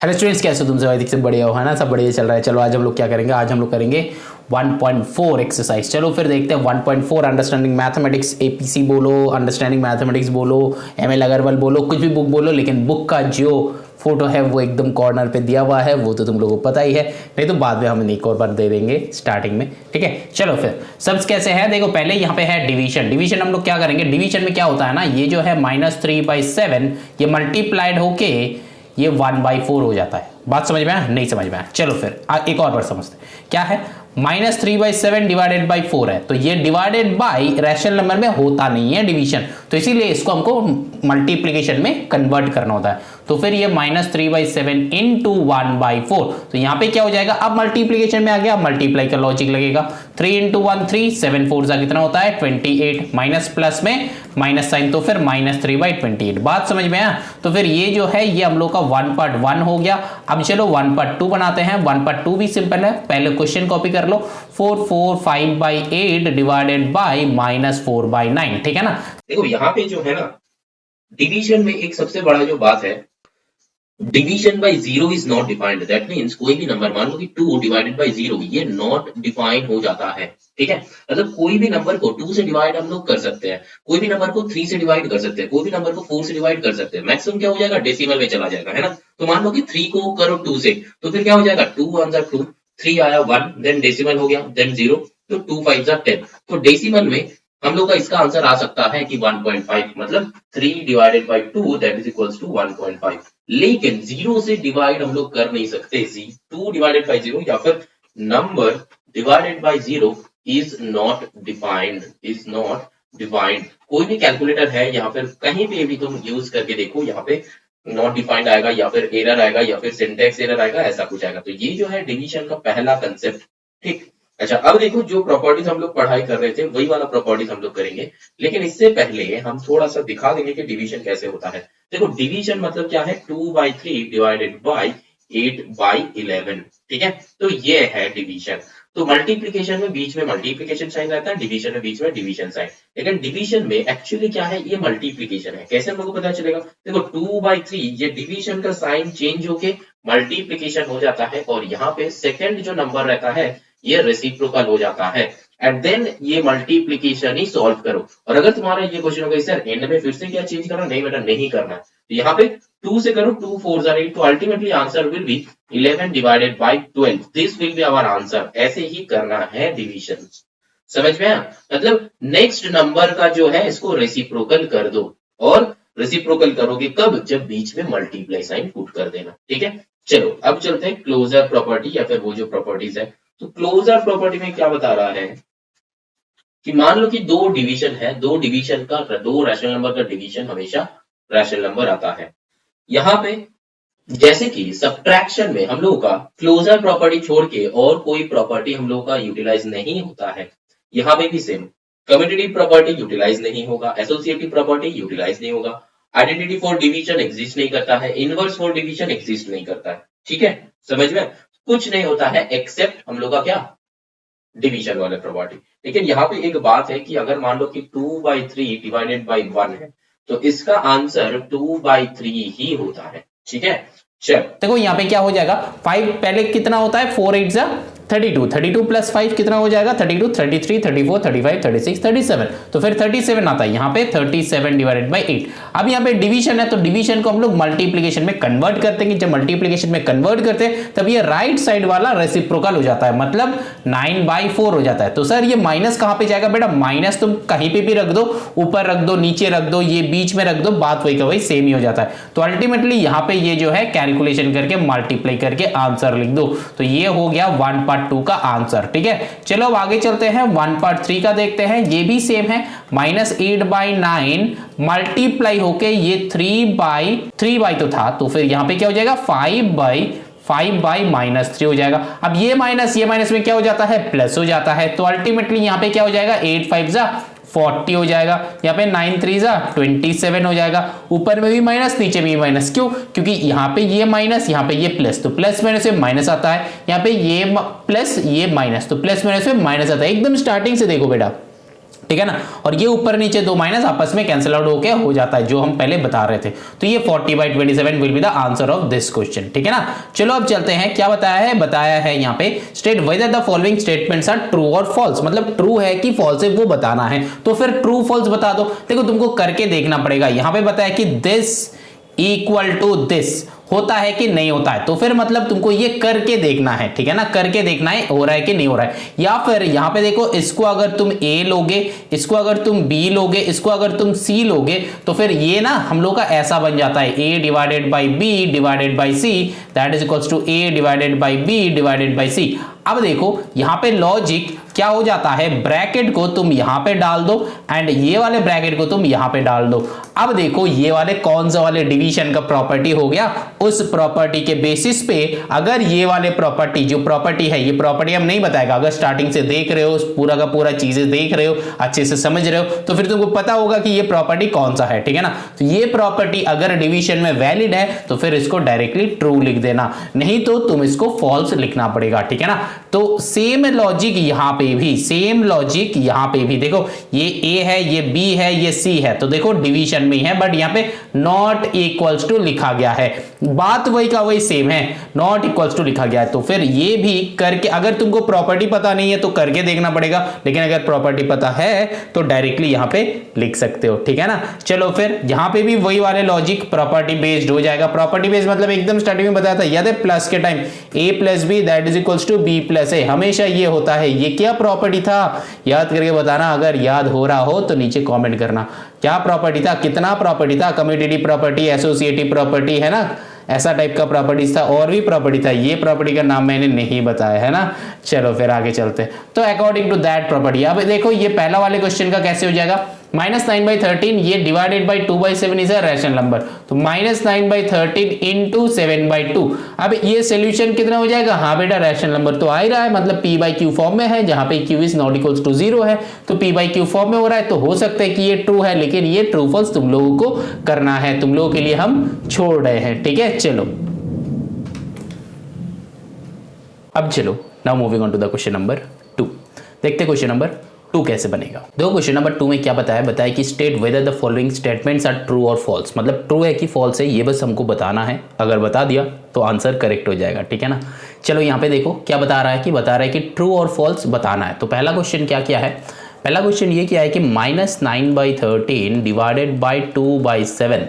Hello students, कैसे हो तुम सब? अधिक से बढ़िया हो, है ना? सब बढ़िया चल रहा है। चलो आज हम लोग क्या करेंगे, आज हम लोग करेंगे 1.4 एक्सरसाइज। चलो फिर देखते हैं 1.4 अंडरस्टैंडिंग मैथमेटिक्स। एपीसी बोलो, अंडरस्टैंडिंग मैथमेटिक्स बोलो, एमएल अग्रवाल बोलो, कुछ भी बुक बोलो, लेकिन बुक का जो फोटो है वो एकदम कॉर्नर पे दिया हुआ है, वो तो तुम लोगों को पता ही है। नहीं तो बाद में हम एक और बार दे देंगे स्टार्टिंग में, ठीक है? चलो फिर सब्स कैसे है, देखो पहले यहाँ पे है डिवीजन। डिवीजन हम लोग क्या करेंगे, डिवीजन में क्या होता है ना, ये जो है -3/7 ये मल्टीप्लाइड होके ये 1/4 हो जाता है। बात समझ में आया? नहीं समझ में आया? चलो फिर एक और बार समझते हैं। क्या है, -3/7 डिवाइडेड बाई 4 है, तो ये डिवाइडेड बाई रैशनल नंबर में होता नहीं है डिवीजन, तो इसीलिए इसको हमको मल्टीप्लीकेशन में कन्वर्ट करना होता है। तो फिर ये -3/7 इंटू 1/4, तो यहाँ पे क्या हो जाएगा, अब मल्टीप्लीकेशन में आ गया, मल्टीप्लाई का लॉजिक लगेगा। 3 इंटू 1 3, 7 4 जा कितना होता है 28, माइनस प्लस में माइनस साइन, तो फिर -3/28। बात समझ में आया? तो फिर ये जो है ये हम लोग का 1/1 हो गया। अब चलो 1/2 बनाते हैं। 1/2 भी सिंपल है, पहले क्वेश्चन कॉपी कर लो। 4/5/8 डिवाइडेड बाई -4/9, ठीक है ना? देखो यहाँ पे जो है ना, डिवीजन में एक सबसे बड़ा जो बात है, division by zero is not defined. That means कोई भी नंबर, मान लो कि 2 डिवाइडेड बाय 0, ये नॉट डिफाइंड हो जाता है, ठीक है? मतलब कोई भी नंबर को 2 से डिवाइड हम लोग कर सकते हैं, कोई भी नंबर को 3 से डिवाइड कर सकते हैं, कोई भी नंबर को 4 से डिवाइड कर सकते हैं। मैक्सिमम क्या हो जाएगा, डेसिमल में चला जाएगा, है ना? तो मान लो कि 3 को करो 2 से, तो फिर क्या हो जाएगा, 2 1 जा 2, 3 आया 1, देन डेसिमल हो गया, देन 0, तो 2 5 जा 10। तो डेसिमल में हम लोग का इसका आंसर आ सकता है कि 1.5, मतलब 3 divided by 2 that is equals to 1.5। लेकिन 0 से डिवाइड हम लोग कर नहीं सकते। 2 डिवाइडेड बाई 0 या फिर number divided by 0 is not defined, is not defined. कोई भी कैलकुलेटर है या फिर कहीं पे भी तुम यूज करके देखो, यहाँ पे नॉट डिफाइंड आएगा या फिर एरर आएगा या फिर सिंटैक्स एरर आएगा, ऐसा कुछ आएगा। तो ये जो है डिवीजन का पहला कंसेप्ट, ठीक। अच्छा, अब देखो जो प्रॉपर्टीज हम लोग पढ़ाई कर रहे थे वही वाला प्रॉपर्टीज हम लोग करेंगे, लेकिन इससे पहले हम थोड़ा सा दिखा देंगे कि डिवीजन कैसे होता है। देखो डिवीजन मतलब क्या है, 2/3 डिवाइडेड बाई 8/11, ठीक है? तो ये है डिवीजन। तो मल्टीप्लीकेशन में बीच में मल्टीप्लीकेशन साइन रहता है, डिवीजन में बीच में डिवीजन साइन। लेकिन डिवीजन में एक्चुअली क्या है, ये मल्टीप्लीकेशन है। कैसे हम लोग को पता चलेगा, देखो 2/3 ये डिवीजन का साइन चेंज होके मल्टीप्लीकेशन हो जाता है, और यहाँ पे सेकेंड जो नंबर रहता है ये रेसिप्रोकल हो जाता है, एंड देन ये मल्टीप्लीकेशन ही सॉल्व करो। और अगर तुम्हारा ये क्वेश्चन होगा सर एंड में फिर से क्या चेंज करना, नहीं बेटा नहीं करना। तो यहाँ पे 2 से करो, 2 4 जा 8, तो ultimately answer will be 11 divided by 12, this will be our answer. ऐसे ही करना है डिवीजन, समझ में आया? मतलब नेक्स्ट नंबर का जो है इसको रेसिप्रोकल कर दो, और रेसिप्रोकल करोगे कब, जब बीच में मल्टीप्लाई साइन पुट कर देना, ठीक है? चलो अब चलते हैं क्लोजर प्रॉपर्टी या फिर वो जो प्रॉपर्टीज है। तो क्लोजर प्रॉपर्टी में क्या बता रहा है कि मान लो कि दो डिवीजन है, दो डिवीजन का, दो रैशनल नंबर का डिवीजन हमेशा रैशनल नंबर आता है। यहां पे जैसे कि सब्ट्रैक्शन में हम लोगों का क्लोजर प्रॉपर्टी छोड़ के और कोई प्रॉपर्टी हम लोगों का यूटिलाइज नहीं होता है, यहां पे भी सेम। कम्यूटेटिव प्रॉपर्टी यूटिलाइज नहीं होगा, एसोसिएटिव प्रॉपर्टी यूटिलाइज नहीं होगा, आइडेंटिटी फॉर डिवीजन एग्जिस्ट नहीं करता है, इनवर्स फॉर डिवीजन एग्जिस्ट नहीं करता है, ठीक है? समझ में? कुछ नहीं होता है एक्सेप्ट हम लोग का क्या, डिवीजन वाले प्रॉपर्टी। लेकिन यहाँ पे एक बात है कि अगर मान लो कि 2/3 डिवाइडेड बाई 1 है, तो इसका आंसर 2/3 ही होता है, ठीक है? चल देखो यहाँ पे क्या हो जाएगा, 5 पहले कितना होता है, 4 8 जा 32, 32 प्लस 5 कितना हो जाएगा, 32, 33, 34, 35, 36, 37, तो फिर 37 आता है यहाँ पे, 37 डिवाइडेड बाई 8। अब यहाँ पे डिवीजन है, तो डिवीजन को हम लोग मल्टीप्लीकेशन में कन्वर्ट करते हैं। जब मल्टीप्लीकेशन में कन्वर्ट करते हैं तब ये राइट साइड वाला रेसिप्रोकल हो जाता है, मतलब 9/4 हो जाता है। तो सर ये माइनस कहाँ पे जाएगा बेटा, माइनस तुम कहीं पे भी रख दो, ऊपर रख दो, नीचे रख दो, ये बीच में रख दो, बात वही का वही सेम ही हो जाता है। तो अल्टीमेटली यहाँ पे ये जो है कैलकुलेशन करके मल्टीप्लाई करके आंसर लिख दो, तो ये हो गया 1/2 का आंसर, ठीक है? चलो अब आगे चलते हैं, 1/3 का देखते हैं। ये भी सेम है, -8/9 मल्टीप्लाई होके ये 3/3 तो था, तो फिर यहां पे क्या हो जाएगा, 5/-3 हो जाएगा। अब ये माइनस में क्या हो जाता है, प्लस हो जाता है। तो अल्टीमेटली यहां पे क्या हो जाएगा, 8 5 जा 40 हो जाएगा, यहाँ पे 9 3 जा 27 हो जाएगा। ऊपर में भी माइनस, नीचे में भी माइनस, क्यों? क्योंकि यहाँ पे ये माइनस, यहाँ पे ये प्लस, तो प्लस माइनस में माइनस आता है। यहाँ पे ये प्लस, ये माइनस, तो प्लस माइनस में माइनस आता है। एकदम स्टार्टिंग से देखो बेटा, ठीक है ना, और ये ऊपर नीचे दो माइनस आपस में कैंसिल आउट होके हो जाता है, जो हम पहले बता रहे थे। तो ये 40/27 will be the answer of this question, ठीक है ना। चलो अब चलते हैं, क्या बताया है यहाँ पे, state whether the following statements are true और फॉल्स, मतलब ट्रू है कि फॉल्स है वो बताना है। तो फिर ट्रू फॉल्स बता दो। देखो तुमको करके देखना पड़ेगा। यहाँ पे बताया कि दिस इक्वल टू दिस होता है कि नहीं होता है, तो फिर मतलब तुमको ये करके देखना है, ठीक है ना, करके देखना है हो रहा है कि नहीं हो रहा है। या फिर यहां पे देखो, इसको अगर तुम ए लोगे, इसको अगर तुम बी लोगे, इसको अगर तुम सी लोगे, तो फिर ये ना हम लोग का ऐसा बन जाता है a divided by B divided by C that is equals to a divided by B divided by C. अब देखो यहां पे लॉजिक क्या हो जाता है, ब्रैकेट को तुम यहां पे डाल दो एंड ये वाले ब्रैकेट को तुम यहां पे डाल दो। अब देखो ये वाले कौन सा वाले डिवीजन का प्रॉपर्टी हो गया, उस प्रॉपर्टी के बेसिस पे अगर ये वाले प्रॉपर्टी, जो प्रॉपर्टी है, ये प्रॉपर्टी हम नहीं बताएगा, अगर स्टार्टिंग से देख रहे हो, पूरा का पूरा चीजें देख रहे हो, अच्छे से समझ रहे हो, तो फिर तुमको पता होगा कि ये प्रॉपर्टी कौन सा है, ठीक है ना। तो ये प्रॉपर्टी अगर डिवीजन में वैलिड है तो फिर इसको डायरेक्टली ट्रू लिख देना, नहीं तो तुम इसको फॉल्स लिखना पड़ेगा, ठीक है ना। तो सेम लॉजिक यहां पे भी, सेम लॉजिक यहां पे भी देखो, ये ए है, ये बी है, ये सी है, तो देखो डिवीजन में है, बट यहां पे नॉट इक्वल्स टू लिखा गया है, बात वही का वही सेम है, नॉट इक्वल्स टू लिखा गया है। तो फिर ये भी करके, अगर तुमको प्रॉपर्टी पता नहीं है तो करके देखना पड़ेगा, लेकिन अगर प्रॉपर्टी पता है तो डायरेक्टली यहां पे लिख सकते हो, ठीक है ना। चलो फिर यहां पे भी वही वाले लॉजिक प्रॉपर्टी बेस्ड हो जाएगा। प्रॉपर्टी बेस्ड मतलब एकदम स्टार्टिंग में बताया था, याद है प्लस के time a plus B that is equals to B plus A, हमेशा ये होता है। ये क्या प्रॉपर्टी था याद करके बताना, अगर याद हो रहा हो तो नीचे कमेंट करना, क्या प्रॉपर्टी था, कितना प्रॉपर्टी था, कम्यूटेटिव प्रॉपर्टी, एसोसिएटिव प्रॉपर्टी, है ना, ऐसा टाइप का प्रॉपर्टीज था, और भी प्रॉपर्टी था, ये प्रॉपर्टी का नाम मैंने नहीं बताया है ना। चलो फिर आगे चलते हैं। तो अकॉर्डिंग टू दैट प्रॉपर्टी, अब देखो ये पहला वाले क्वेश्चन का कैसे हो जाएगा, -9/13 ये divided by 2/7 is a rational number, तो -9/13 इंटू 7/2। अब ये सोल्यूशन कितना हो जाएगा, हाँ बेटा रैशनल नंबर तो आ ही रहा है, मतलब p/q फॉर्म में है, जहां पे q is not equals to 0 है, तो p/q फॉर्म में हो रहा है, तो हो सकता है कि ये ट्रू है, लेकिन ये ट्रू फॉल्स तुम लोगों को करना है, तुम लोगों के लिए हम छोड़ रहे हैं, ठीक है। चलो अब चलो now moving on to the question number 2, देखते क्वेश्चन नंबर 2 कैसे बनेगा। देखो क्वेश्चन नंबर 2 में क्या बताया कि state whether the following statements are true और फॉल्स, मतलब ट्रू है कि फॉल्स है, ये बस हमको बताना है। अगर बता दिया तो आंसर करेक्ट हो जाएगा, ठीक है ना। चलो यहाँ पे देखो क्या बता रहा है कि ट्रू और फॉल्स बताना है। तो पहला क्वेश्चन क्या है, पहला क्वेश्चन ये क्या है कि -9/13 डिवाइडेड बाई 2/7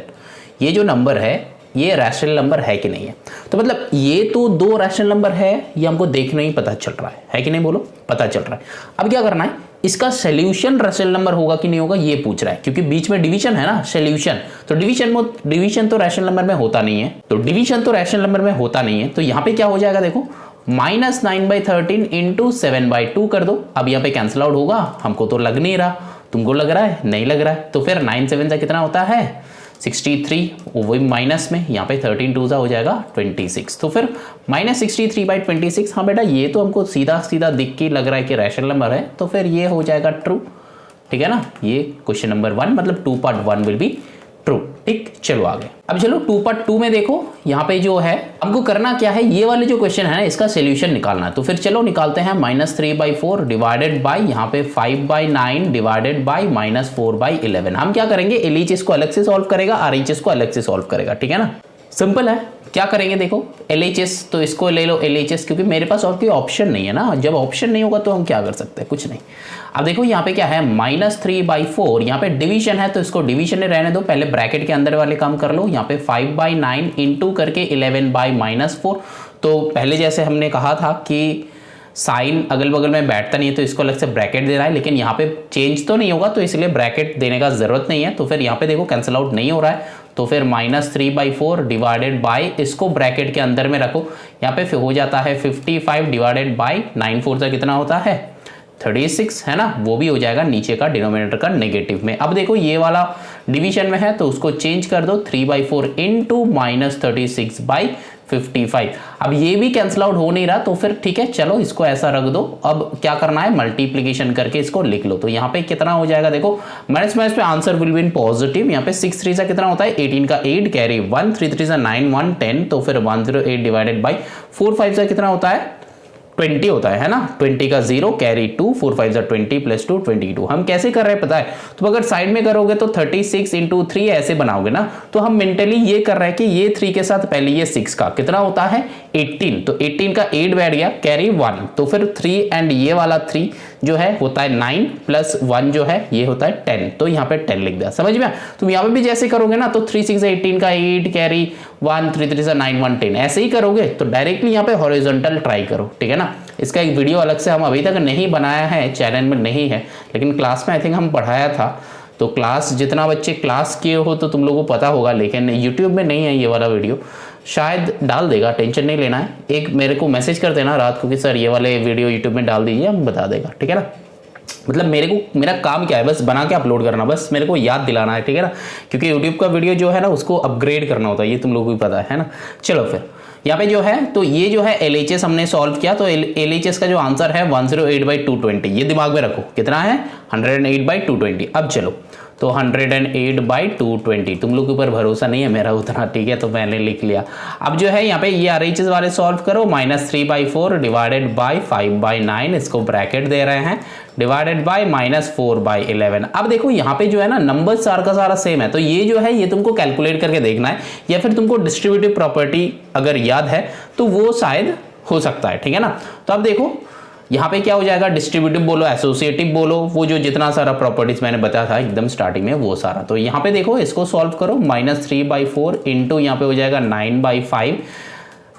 ये जो नंबर है ये रैशनल नंबर है कि नहीं है। तो मतलब ये तो दो रैशनल नंबर है, ये हमको देखना ही पता चल रहा है कि नहीं, बोलो पता चल रहा है। अब क्या करना है, इसका सोल्यूशन रैशनल नंबर होगा कि नहीं होगा ये पूछ रहा है, क्योंकि बीच में डिवीजन है ना, सोल्यूशन, तो डिवीजन तो रैशनल नंबर में होता नहीं है, तो डिवीजन तो रैशनल नंबर में होता नहीं है। तो यहाँ पे क्या हो जाएगा, देखो -9/13 इंटू 7/2 कर दो। अब यहाँ पे कैंसिल आउट होगा, हमको तो लग नहीं रहा, तुमको लग रहा है, नहीं लग रहा है, तो फिर 9 7 कितना होता है 63, वही माइनस में, यहाँ पे 13 2 हो जाएगा 26, तो फिर -63/26। हाँ बेटा ये तो हमको सीधा सीधा दिख के लग रहा है कि रैशनल नंबर है, तो फिर ये हो जाएगा ट्रू, ठीक है ना। ये क्वेश्चन नंबर 1 मतलब 2/1 विल बी ट्रू, ठीक। चलो आगे, अब चलो 2/2 में देखो, यहाँ पे जो है हमको करना क्या है, ये वाले जो क्वेश्चन है ना इसका सोल्यूशन निकालना है। तो फिर चलो निकालते हैं, -3/4 डिवाइडेड बाई यहाँ पे 5/9 डिवाइडेड बाई -4/11। हम क्या करेंगे, LHS को अलग से सॉल्व करेगा, RHS को अलग से सॉल्व करेगा, ठीक है ना। सिंपल है, क्या करेंगे देखो LHS, तो इसको ले लो LHS, क्योंकि मेरे पास और कोई ऑप्शन नहीं है ना, जब ऑप्शन नहीं होगा तो हम क्या कर सकते हैं, कुछ नहीं। अब देखो यहाँ पे क्या है, -3/4, यहाँ पे डिवीजन है तो इसको डिवीजन में रहने दो, पहले ब्रैकेट के अंदर वाले काम कर लो। यहाँ पे 5/9 इंटू करके 11/-4, तो पहले जैसे हमने कहा था कि साइन अगल बगल में बैठता नहीं है तो इसको अलग से ब्रैकेट देना है, लेकिन यहाँ पे चेंज तो नहीं होगा तो इसलिए ब्रैकेट देने का जरूरत नहीं है। तो फिर यहाँ पे देखो कैंसिल आउट नहीं हो रहा है, तो फिर -3/4 डिवाइडेड बाई, इसको ब्रैकेट के अंदर में रखो, यहाँ पे फिर हो जाता है 55 डिवाइडेड बाई 9 4 से कितना होता है 36, है ना, वो भी हो जाएगा नीचे का डिनोमिनेटर का नेगेटिव में। अब देखो ये वाला डिवीजन में है तो उसको चेंज कर दो, 3/4 इंटू -36/55। अब ये भी कैंसिल आउट हो नहीं रहा, तो फिर ठीक है चलो इसको ऐसा रख दो। अब क्या करना है, मल्टीप्लीकेशन करके इसको लिख लो। तो यहाँ पे कितना हो जाएगा, देखो माइनस पे answer will be in positive. यहाँ पे 6 3 कितना होता है 18 का 8 कैरी 1, 3 3 9 1 10, तो फिर 108 डिवाइडेड बाई 4 5 कितना होता है 20 होता है ना, 20 का 0 कैरी 2, 4 5 20 प्लस 2 22। हम कैसे कर रहे हैं पता है, तो अगर साइड में करोगे तो 36 इंटू 3 ऐसे बनाओगे ना, तो हम मेंटली ये कर रहे हैं कि ये 3 के साथ पहले ये 6 का कितना होता है 18, तो 18 का 8 बैठ गया कैरी 1, तो फिर 3 एंड ये वाला 3 जो है होता है 9 प्लस 1 जो है ये होता है 10, तो यहाँ पे 10 लिख दिया। समझ में? तुम यहाँ पे भी जैसे करोगे ना, तो 3 6 18 का 8 कैरी 1 3 3 9 1 10 ऐसे ही करोगे, तो डायरेक्टली यहाँ पे हॉरिजॉन्टल ट्राई करो, ठीक है ना। इसका एक वीडियो अलग से हम अभी तक नहीं बनाया है, चैनल में नहीं है, लेकिन क्लास में आई थिंक हम पढ़ाया था, तो क्लास जितना बच्चे क्लास किए हो तो तुम लोगों को पता होगा, लेकिन यूट्यूब में नहीं है ये वाला वीडियो, शायद डाल देगा, टेंशन नहीं लेना है। एक मेरे को मैसेज कर देना रात को कि सर ये वाले वीडियो यूट्यूब में डाल दीजिए, हम बता देगा, ठीक है ना। मतलब मेरा काम क्या है, बस बना के अपलोड करना, बस मेरे को याद दिलाना है, ठीक है ना, क्योंकि यूट्यूब का वीडियो जो है ना उसको अपग्रेड करना होता है, ये तुम लोगों को भी पता है ना। चलो फिर यहाँ पे जो है, तो ये जो है LHS हमने सॉल्व किया, तो LHS का जो आंसर है 108/220, ये दिमाग में रखो कितना है 108/220। अब चलो तो 108/220, तुम लोग के ऊपर भरोसा नहीं है मेरा उतना, ठीक है, तो मैंने लिख लिया। अब जो है यहाँ पे ये RHS वाले सॉल्व करो, -3/4 डिवाइडेड बाई 5/9, इसको ब्रैकेट दे रहे हैं, डिवाइडेड बाई -4/11। अब देखो यहाँ पे जो है ना नंबर सारा का सारा सेम है, तो ये जो है ये तुमको कैलकुलेट करके देखना है, या फिर तुमको डिस्ट्रीब्यूटिव प्रॉपर्टी अगर याद है तो वो शायद हो सकता है, ठीक है ना। तो अब देखो यहाँ पे क्या हो जाएगा, डिस्ट्रीब्यूटिव बोलो एसोसिएटिव बोलो, वो जो जितना सारा प्रॉपर्टीज मैंने बताया था एकदम स्टार्टिंग में वो सारा। तो यहाँ पे देखो इसको सॉल्व करो, -3/4 इंटू यहाँ पे हो जाएगा 9/5,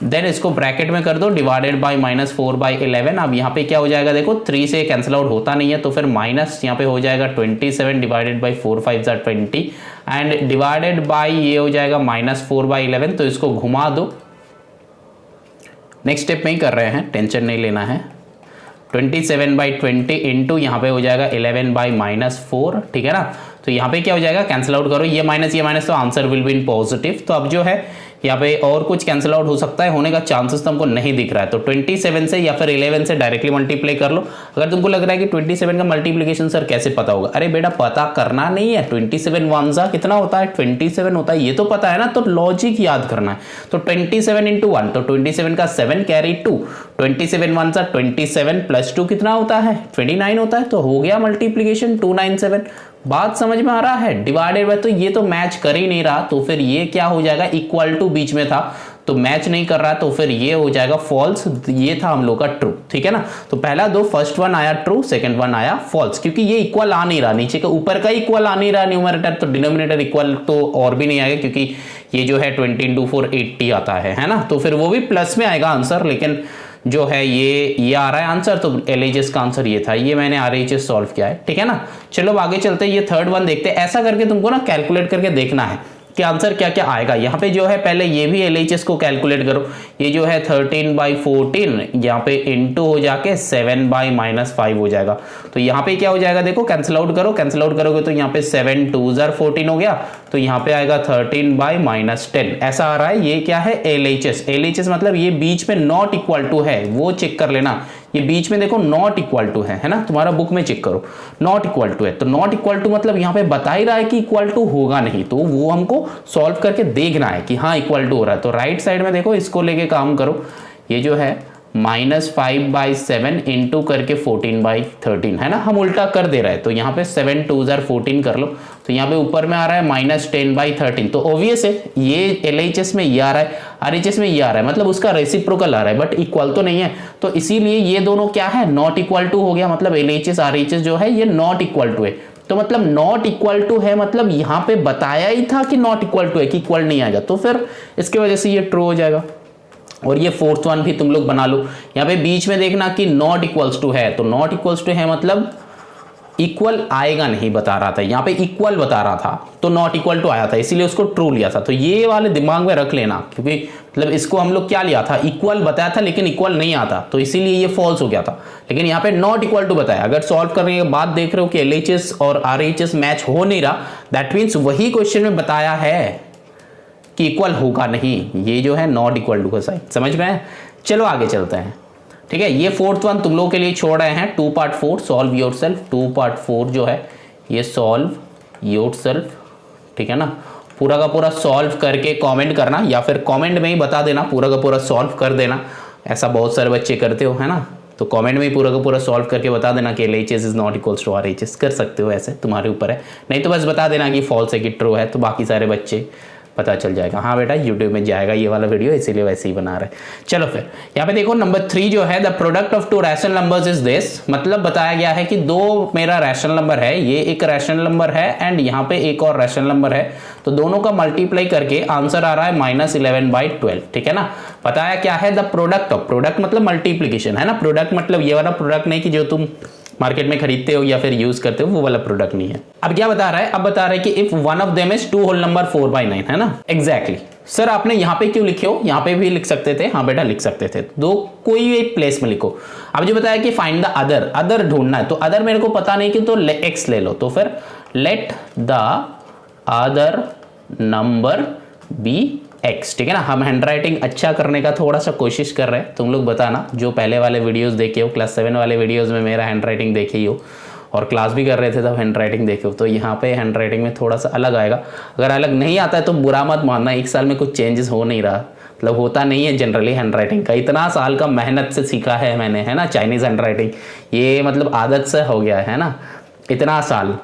देन इसको ब्रैकेट में कर दो डिवाइडेड बाई -4/11। अब यहाँ पे क्या हो जाएगा देखो, 3 से कैंसिल आउट होता नहीं है, तो फिर माइनस यहाँ पे हो जाएगा 27 divided by 4 5 20 and divided by ये हो जाएगा -4/11, तो इसको घुमा दो, नेक्स्ट स्टेप में ही कर रहे हैं, टेंशन नहीं लेना है। 27/20 इंटू यहाँ पे हो जाएगा 11/-4, ठीक है ना। तो यहाँ पे क्या हो जाएगा, कैंसिल आउट करो, ये माइनस तो answer will be in positive. तो अब जो है यहाँ पे और कुछ कैंसिल आउट हो सकता है, होने का चांसेस तो हमको नहीं दिख रहा है, तो 27 से या फिर 11 से डायरेक्टली मल्टीप्लाई कर लो। अगर तुमको लग रहा है कि 27 का मल्टीप्लिकेशन सर कैसे पता होगा, अरे बेटा पता करना नहीं है, 27 वंसा कितना होता है 27 होता है, ये तो पता है ना, तो लॉजिक याद करना है। तो 27 इंटू 1, तो 27 का 7 कैरी 2, 27 वंसा 27 प्लस 2 कितना होता है 29 होता है, तो हो गया मल्टीप्लीकेशन 297। बात समझ में आ रहा है, डिवाइडेड बाय, तो ये तो मैच कर ही नहीं रहा, तो फिर ये क्या हो जाएगा, इक्वल टू बीच में था तो मैच नहीं कर रहा, तो फिर ये हो जाएगा फॉल्स, ये था हम लोग का ट्रू, ठीक है ना। तो पहला दो, फर्स्ट वन आया ट्रू, सेकंड वन आया फॉल्स, क्योंकि ये इक्वल आ नहीं रहा, नीचे का ऊपर का इक्वल आ नहीं रहा न्यूमरेटर, तो डिनोमिनेटर इक्वल तो और भी नहीं आएगा, क्योंकि ये जो है 20 इंटू 4 80 आता है ना, तो फिर वो भी प्लस में आएगा आंसर, लेकिन जो है ये आ रहा है आंसर, तो LHS का आंसर ये था, ये मैंने RHS सॉल्व किया है, ठीक है ना। चलो आगे चलते हैं, ये थर्ड वन देखते हैं। ऐसा करके तुमको ना कैलकुलेट करके देखना है कि आंसर क्या क्या आएगा। यहाँ पे जो है पहले ये भी LHS को कैलकुलेट करो, ये जो है 13/14 यहाँ पे इंटू हो जाके 7/-5 हो जाएगा, तो यहाँ पे क्या हो जाएगा देखो, कैंसिल आउट करो, कैंसिल आउट करोगे तो यहाँ पे 7 2 14 हो गया, तो यहाँ पे आएगा 13/-10, ऐसा आ रहा है। ये क्या है LHS मतलब ये बीच में नॉट इक्वल टू है, वो चेक कर लेना, ये बीच में देखो नॉट इक्वल टू है ना, तुम्हारा बुक में चेक करो नॉट इक्वल टू है, तो नॉट इक्वल टू मतलब यहाँ पे बता ही रहा है कि इक्वल टू होगा नहीं, तो वो हमको सॉल्व करके देखना है कि हाँ इक्वल टू हो रहा है। तो राइट साइड में देखो इसको लेके काम करो, ये जो है -5/7 इंटू करके 14/13 है ना, हम उल्टा कर दे रहे हैं, तो यहाँ पे 7 2 14 कर लो, तो यहाँ पे ऊपर में आ रहा है -10/13, तो ऑब्वियस है ये LHS में ये आ रहा है, RHS में ये आ रहा है, मतलब उसका रेसिप्रोकल आ रहा है, बट इक्वल तो नहीं है, तो इसीलिए ये दोनों क्या है नॉट इक्वल टू हो गया, मतलब LHS RHS जो है ये नॉट इक्वल टू है, तो मतलब नॉट इक्वल टू है, मतलब यहाँ पे बताया ही था कि नॉट इक्वल टू है, कि इक्वल नहीं आएगा, तो फिर इसके वजह से ये ट्रू हो जाएगा। और ये फोर्थ वन भी तुम लोग बना लो, यहाँ पे बीच में देखना कि नॉट इक्वल्स टू है, तो नॉट इक्वल्स टू है मतलब इक्वल आएगा नहीं बता रहा था, यहाँ पे इक्वल बता रहा था, तो नॉट इक्वल टू आया था, इसीलिए उसको ट्रू लिया था। तो ये वाले दिमाग में रख लेना, क्योंकि मतलब इसको हम लोग क्या लिया था, इक्वल बताया था लेकिन इक्वल नहीं आता, तो इसीलिए ये फॉल्स हो गया था, लेकिन यहाँ पे नॉट इक्वल टू बताया। अगर सॉल्व करने के बाद देख रहे हो कि LHS और RHS मैच हो नहीं रहा, दैट मीन्स वही क्वेश्चन में बताया है कि इक्वल होगा नहीं, ये जो है नॉट इक्वल टू का साइन, समझ में है। चलो आगे चलते हैं, ठीक है। ये फोर्थ वन तुम लोगों के लिए छोड़ रहे हैं, 2/4 सॉल्व योरसेल्फ, 2/4 जो है ये सॉल्व योरसेल्फ, ठीक है ना। पूरा का पूरा सॉल्व करके कमेंट करना, या फिर कमेंट में ही बता देना, पूरा का पूरा सॉल्व कर देना। ऐसा बहुत सारे बच्चे करते हो, है ना। तो कमेंट में पूरा का पूरा सॉल्व करके बता देना कि LHS is not equals to RHS। कर सकते हो ऐसे, तुम्हारे ऊपर है, नहीं तो बस बता देना कि फॉल्स है कि ट्रू है, तो बाकी सारे बच्चे पता चल जाएगा। हाँ बेटा यूट्यूब में जाएगा ये वाला वीडियो, इसीलिए वैसे ही बना रहे। चलो फिर यहाँ पे देखो नंबर 3 जो है, the product of to rational numbers is this. मतलब बताया गया है कि दो मेरा रैशनल नंबर है, ये एक रैशनल नंबर है एंड यहाँ पे एक और रैशनल नंबर है, तो दोनों का मल्टीप्लाई करके आंसर आ रहा है -11/12। ठीक है ना। बताया क्या है, द प्रोडक्ट ऑफ, प्रोडक्ट मतलब मल्टीप्लीकेशन है ना, प्रोडक्ट मतलब ये वाला प्रोडक्ट नहीं कि जो तुम मार्केट में खरीदते हो या फिर यूज करते हो, वो वाला प्रोडक्ट नहीं है। अब क्या बता रहा है, अब बता रहा है कि if one of them is 2 whole number 4/9, है ना। एग्जैक्टली सर आपने यहाँ पे क्यों लिखे हो, यहाँ पे भी लिख सकते थे। हाँ बेटा लिख सकते थे, दो कोई एक प्लेस में लिखो। अब जो बताया कि फाइंड द अदर, अदर ढूंढना है, तो अदर मेरे को पता नहीं कि तो x ले लो, तो फिर let the other number be x। ठीक है ना। हम हैंडराइटिंग अच्छा करने का थोड़ा सा कोशिश कर रहे हैं, तुम लोग बताना जो पहले वाले वीडियोस देखे हो, क्लास 7 वाले वीडियोस में मेरा हैंडराइटिंग देखे ही हो और क्लास भी कर रहे थे तब हैंडराइटिंग देखे हो, तो यहाँ पे हैंडराइटिंग में थोड़ा सा अलग आएगा। अगर अलग नहीं आता है तो बुरा मत मानना, एक साल में कुछ चेंजेस हो नहीं रहा, मतलब होता नहीं है जनरली हैंडराइटिंग का। इतना साल का मेहनत से सीखा है मैंने, है ना, चाइनीज़ हैंडराइटिंग, ये मतलब आदत से हो गया है ना, इतना साल,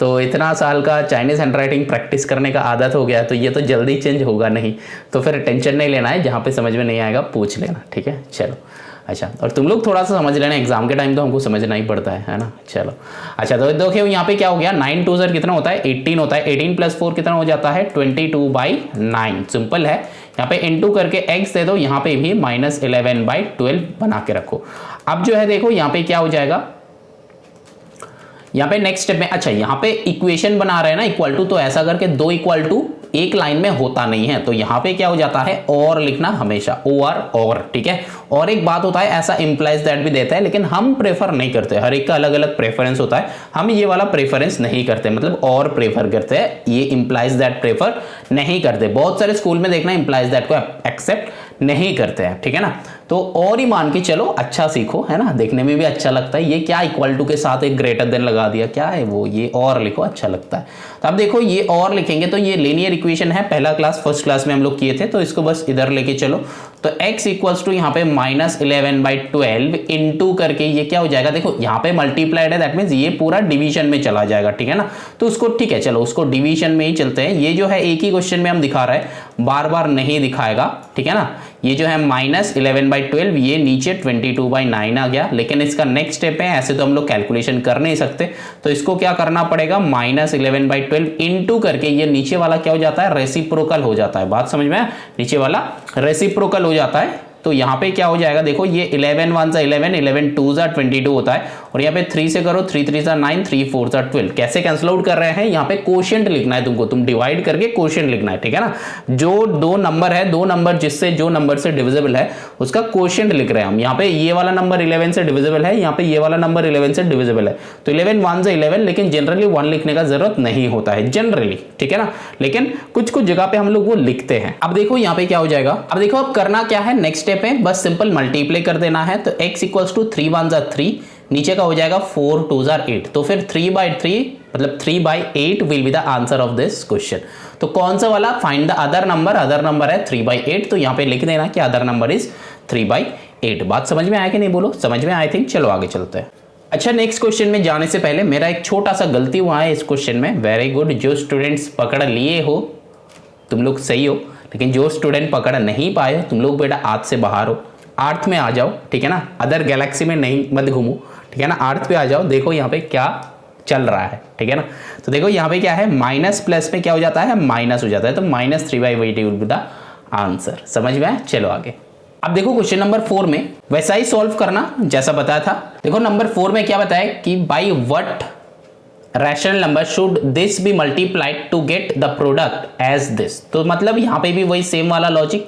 तो इतना साल का चाइनीज़ हैंडराइटिंग प्रैक्टिस करने का आदत हो गया, तो ये तो जल्दी चेंज होगा नहीं, तो फिर टेंशन नहीं लेना है, जहाँ पे समझ में नहीं आएगा पूछ लेना। ठीक है चलो। अच्छा, और तुम लोग थोड़ा सा समझ लेना, एग्जाम के टाइम तो हमको समझना ही पड़ता है ना। चलो अच्छा, तो देखिए यहाँ पे क्या हो गया, 9 2 सर कितना होता है 18 होता है, 18 + 4 कितना हो जाता है 22/9। सिंपल है। यहाँ पे इनटू करके x दे दो, यहाँ पे भी -11/12 बना के रखो। अब जो है देखो यहाँ पे क्या हो जाएगा, यहाँ पे नेक्स्ट स्टेप में, अच्छा यहाँ पे इक्वेशन बना रहे हैं ना इक्वल टू, तो ऐसा करके 2 इक्वल टू एक लाइन में होता नहीं है, तो यहाँ पे क्या हो जाता है और लिखना हमेशा, और। ठीक है। और एक बात होता है, ऐसा इंप्लाइज दैट भी देता है, लेकिन हम प्रेफर नहीं करते, हर एक का अलग अलग प्रेफरेंस होता है, हम ये वाला प्रेफरेंस नहीं करते, मतलब और प्रेफर करते हैं, ये इंप्लाइज दैट प्रेफर नहीं करते। बहुत सारे स्कूल में देखना इंप्लाइज दैट को एक्सेप्ट नहीं करते हैं। ठीक है ना। तो और ही मान के चलो, अच्छा सीखो, है ना, देखने में भी अच्छा लगता है। ये क्या इक्वल टू के साथ एक ग्रेटर देन लगा दिया, क्या है वो, ये और लिखो, अच्छा लगता है। तो अब देखो ये और लिखेंगे तो ये लीनियर इक्वेशन है, पहला क्लास फर्स्ट क्लास में हम लोग किए थे, तो इसको बस इधर लेके चलो। तो x इक्वल्स टू यहाँ पे -11/12 इनटू करके ये क्या हो जाएगा, देखो यहाँ पे मल्टीप्लाइड है, दैट मींस ये पूरा डिवीजन में चला जाएगा। ठीक है ना। तो उसको ठीक है, चलो उसको डिवीजन में ही चलते हैं। ये जो है एक ही क्वेश्चन में हम दिखा रहे हैं, बार बार नहीं दिखाएगा। ठीक है ना। ये जो है -11/12, ये नीचे 22/9 आ गया, लेकिन इसका नेक्स्ट स्टेप है, ऐसे तो हम लोग कैलकुलेशन कर नहीं सकते, तो इसको क्या करना पड़ेगा, -11/12 इनटू करके ये नीचे वाला क्या हो जाता है, रेसिप्रोकल हो जाता है। बात समझ में आया, नीचे वाला रेसिप्रोकल हो जाता है। तो यहाँ पे क्या हो जाएगा, देखो ये 11 1 सा 11, 11 2 सा 22 होता है, और यहाँ पे 3 से करो, 3 3 सा 9, 3 4 सा 12। कैसे कैंसिल आउट कर रहे हैं, यहाँ पे कोशिएंट लिखना है तुमको, तुम डिवाइड करके कोशिएंट लिखना है। ठीक है ना। जो दो नंबर है, दो नंबर जिससे जो नंबर से डिविजिबल है उसका कोशिएंट लिख रहे हैं हम। यहाँ पे ये वाला नंबर 11 से डिविजिबल है, यहाँ पे ये वाला नंबर 11 से डिविजिबल है, तो 11 1 से 11, लेकिन जनरली 1 लिखने का जरूरत नहीं होता है जनरली। ठीक है ना। लेकिन कुछ कुछ जगह पे हम लोग वो लिखते हैं। अब देखो यहाँ पे क्या हो जाएगा, अब देखो अब करना क्या है, नेक्स्ट स्टेप है बस सिंपल मल्टीप्लाई कर देना है। तो x इक्वल्स टू 3 1 सा 3, नीचे का हो जाएगा 4 2 सा 8, तो फिर 3/3 मतलब 3/8 will be the answer of this question. तो कौन सा वाला, find the other number, other number है 3/8, तो यहाँ पे लिख देना कि अदर नंबर इज 3/8। बात समझ में आया कि नहीं, बोलो समझ में आई थिंक। चलो आगे चलते हैं। अच्छा, नेक्स्ट क्वेश्चन में जाने से पहले मेरा एक छोटा सा गलती हुआ है इस क्वेश्चन में। वेरी गुड, जो स्टूडेंट्स पकड़ लिए हो तुम लोग सही हो, लेकिन जो स्टूडेंट पकड़ नहीं पाए हो तुम लोग बेटा आर्थ से बाहर हो, आर्थ में आ जाओ। ठीक है ना। अदर गैलेक्सी में नहीं मत घूमो। ठीक है ना। आर्थ पे आ जाओ, देखो यहाँ पे क्या चल रहा है। ठीक है ना। तो देखो यहाँ पे क्या है, माइनस प्लस में क्या हो जाता है, माइनस हो जाता है, तो -3/8 विल बी द आंसर। समझ में आया। चलो आगे। अब देखो क्वेश्चन नंबर 4 में वैसा ही सॉल्व करना जैसा बताया था। देखो नंबर 4 में क्या बताया कि by what rational number should this be multiplied to get the product as this. तो मतलब यहाँ पे भी वही सेम वाला लॉजिक,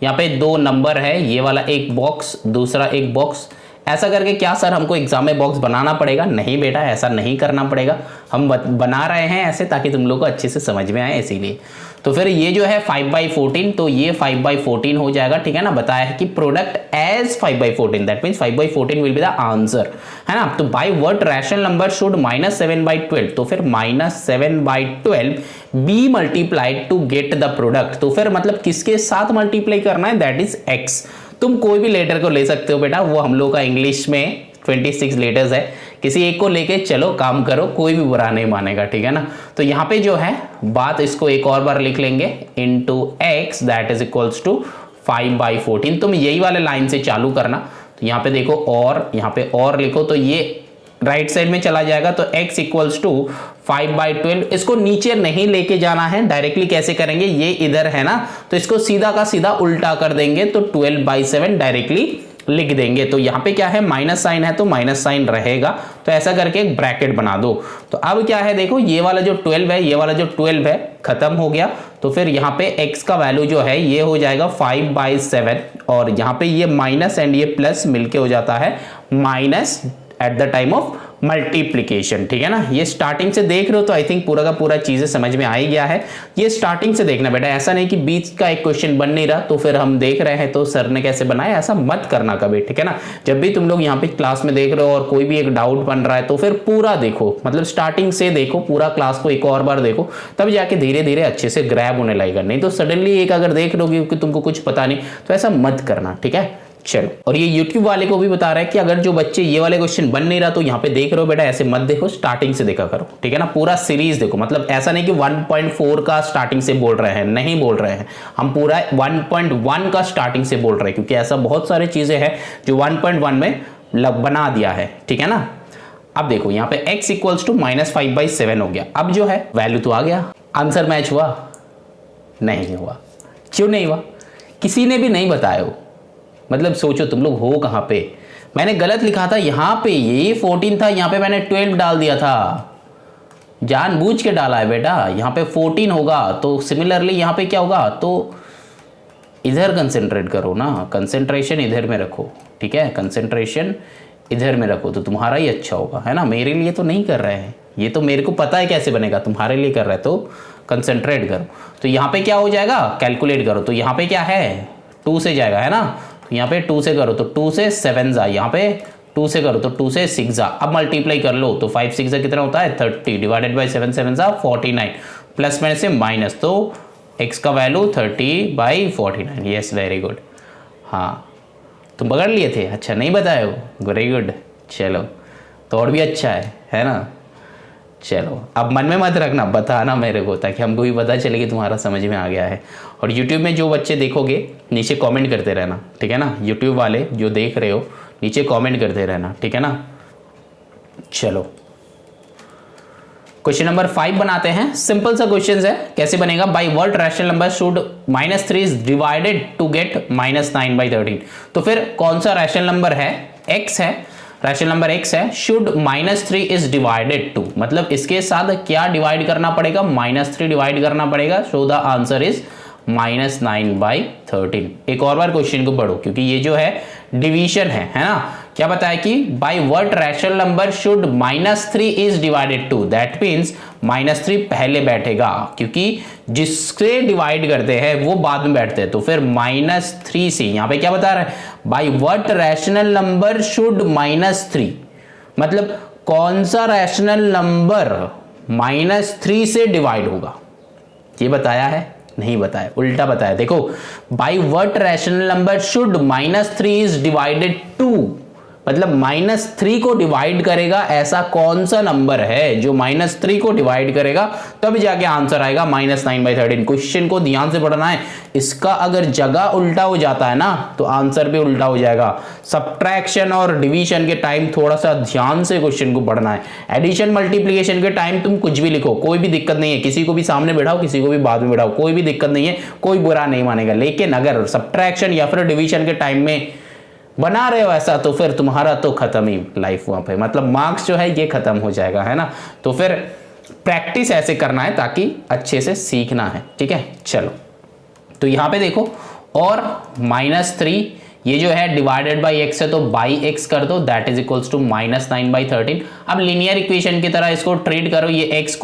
यहाँ पे दो नंबर है, ये वाला एक बॉक्स, दूसरा एक बॉक्स, ऐसा करके क्या सर हमको एग्जाम में बॉक्स बनाना पड़ेगा? नहीं बेटा, ऐसा नहीं करना पड़ेगा, हम बना रहे हैं ऐसे ताकि तुम लोग को अच्छे से समझ में आए, इसीलिए। तो फिर ये जो है 5/14, तो ये 5/14 हो जाएगा। ठीक है ना। बताया है कि product as 5/14, that means 5/14 will be the answer, है ना। तो by what rational number should -7/12, तो फिर -7/12 be multiplied to get the product. तो फिर मतलब किसके साथ मल्टीप्लाई करना है, दैट इज x। तुम कोई भी लेटर को ले सकते हो बेटा, वो हम लोग का इंग्लिश में 26 लेटर्स है, किसी एक को लेके चलो काम करो, कोई भी बुरा नहीं मानेगा, ठीक है ना। तो यहाँ पे जो है बात, इसको एक और बार लिख लेंगे, into x that is equals to 5/14। तुम यही वाले लाइन से चालू करना, तो यहाँ पे देखो और, यहाँ पे और लिखो तो ये राइट साइड में चला जाएगा, तो x इक्वल्स टू 5/12। इसको नीचे नहीं लेके जाना है, डायरेक्टली कैसे करेंगे, ये इधर है ना, तो इसको सीधा का सीधा उल्टा कर देंगे, तो 12/7 डायरेक्टली लिख देंगे। तो यहाँ पे क्या है, माइनस साइन है तो माइनस साइन रहेगा, तो ऐसा करके एक ब्रैकेट बना दो। तो अब क्या है देखो, ये वाला जो 12 है, ये वाला जो 12 है खत्म हो गया, तो फिर यहाँ पे x का वैल्यू जो है ये हो जाएगा 5/7, और यहाँ पे ये माइनस एंड ये प्लस मिलके हो जाता है minus at the time of multiplication, ठीक है ना। ये स्टार्टिंग से देख रहे हो तो आई थिंक पूरा का पूरा चीजें समझ में आ ही गया है। ये स्टार्टिंग से देखना बेटा, ऐसा नहीं कि बीच का एक क्वेश्चन बन नहीं रहा तो फिर हम देख रहे हैं तो सर ने कैसे बनाया, ऐसा मत करना कभी, ठीक है ना। जब भी तुम लोग यहाँ पे क्लास में देख रहे हो और कोई भी एक डाउट बन रहा है तो फिर पूरा देखो, मतलब स्टार्टिंग से देखो, पूरा क्लास को एक और बार देखो, तब जाके धीरे धीरे अच्छे से ग्रैब होने लगेगा। नहीं तो सडनली एक अगर देख लोगे कि तुमको कुछ पता नहीं, तो ऐसा मत करना, ठीक है। चलो, और ये YouTube वाले को भी बता रहा है कि अगर जो बच्चे ये वाले क्वेश्चन बन नहीं रहा तो यहाँ पे देख रहे हो बेटा, ऐसे मत देखो, स्टार्टिंग से देखा करो, ठीक है ना। पूरा सीरीज देखो, मतलब ऐसा नहीं कि 1.4 का स्टार्टिंग से बोल रहे हैं, नहीं बोल रहे हैं, हम पूरा 1.1 का स्टार्टिंग से बोल रहे हैं, क्योंकि ऐसा बहुत सारी चीजें हैं जो 1.1 में बना दिया है, ठीक है ना। अब देखो यहाँ पे x इक्वल्स टू -5/7 हो गया। अब जो है वैल्यू तो आ गया, आंसर मैच हुआ नहीं हुआ। क्यों नहीं हुआ, किसी ने भी नहीं बताया हो। मतलब सोचो तुम लोग हो कहाँ पे, मैंने गलत लिखा था यहाँ पे, ये 14 था, यहाँ पे मैंने 12 डाल दिया था, जानबूझ के डाला है बेटा। यहाँ पे 14 होगा तो सिमिलरली यहाँ पे क्या होगा, तो इधर कंसेंट्रेट करो ना, कंसेंट्रेशन इधर में रखो, ठीक है, कंसेंट्रेशन इधर में रखो तो तुम्हारा ही अच्छा होगा, है ना। मेरे लिए तो नहीं कर रहे हैं, ये तो मेरे को पता है कैसे बनेगा, तुम्हारे लिए कर रहे हैं तो कंसेंट्रेट करो। तो यहाँ पे क्या हो जाएगा, कैलकुलेट करो, तो यहाँ पे क्या है 2 से जाएगा, है ना। यहाँ पे 2 से करो तो 2 से 7 जा, यहाँ पे 2 से करो तो 2 से 6 जा। अब मल्टीप्लाई कर लो तो 5 6 जा कितना होता है 30, डिवाइडेड बाय 7 7 जा 49, प्लस में से माइनस, तो x का वैल्यू 30/49। Yes, very good. हाँ, तुम पकड़ लिए थे, अच्छा नहीं बताए हो, वेरी गुड। चलो, तो और भी अच्छा है ना। चलो, अब मन में मत रखना, बताना मेरे को, ताकि हमको भी पता चले कि तुम्हारा समझ में आ गया है। और YouTube में जो बच्चे देखोगे नीचे कमेंट करते रहना, ठीक है ना। YouTube वाले जो देख रहे हो नीचे कमेंट करते रहना, ठीक है ना। चलो, क्वेश्चन नंबर 5 बनाते हैं। सिंपल सा क्वेश्चन है, कैसे बनेगा, by what rational number should -3 is divided to get -9/13। तो फिर कौन सा रैशनल नंबर है, x है, रैशनल नंबर x है, शुड -3 इज डिवाइडेड टू, मतलब इसके साथ क्या डिवाइड करना पड़ेगा, -3 डिवाइड करना पड़ेगा, सो द आंसर इज -9/13। एक और बार क्वेश्चन को पढ़ो, क्योंकि ये जो है डिवीजन है ना। क्या बताया कि by what rational number should -3 is divided to, that means -3 पहले बैठेगा, क्योंकि जिससे डिवाइड करते हैं वो बाद में बैठते हैं। तो फिर -3 से, यहाँ पे क्या बता रहा है, bye what rational number should -3, मतलब कौन सा रैशनल नंबर -3 से डिवाइड होगा, ये बताया है, नहीं बताया, उल्टा बताया। देखो, by what rational number should -3 is divided to, मतलब -3 को डिवाइड करेगा ऐसा कौन सा नंबर है जो -3 को डिवाइड करेगा, तब जाके आंसर आएगा -9/13। क्वेश्चन को ध्यान से पढ़ना है, इसका अगर जगह उल्टा हो जाता है ना तो आंसर भी उल्टा हो जाएगा। सब्ट्रैक्शन और डिवीजन के टाइम थोड़ा सा ध्यान से क्वेश्चन को पढ़ना है। एडिशन मल्टीप्लिकेशन के टाइम तुम कुछ भी लिखो, कोई भी दिक्कत नहीं है, किसी को भी सामने बैठाओ, किसी को भी बाद में बैठाओ, कोई भी दिक्कत नहीं है, कोई बुरा नहीं मानेगा। लेकिन अगर सब्ट्रैक्शन या फिर डिवीजन के टाइम में बना रहे हो ऐसा, तो फिर तुम्हारा तो खत्म ही लाइफ वहां पे, मतलब मार्क्स जो है ये खत्म हो जाएगा, है ना। तो फिर प्रैक्टिस ऐसे करना है ताकि अच्छे से सीखना है, ठीक है। चलो, तो यहां पे देखो, और -3 ये जो है डिवाइडेड बाय x है, तो बाई x कर दो, दैट इज इक्वल्स टू -9/13। अब लीनियर इक्वेशन की तरह इसको ट्रीट करो, ये x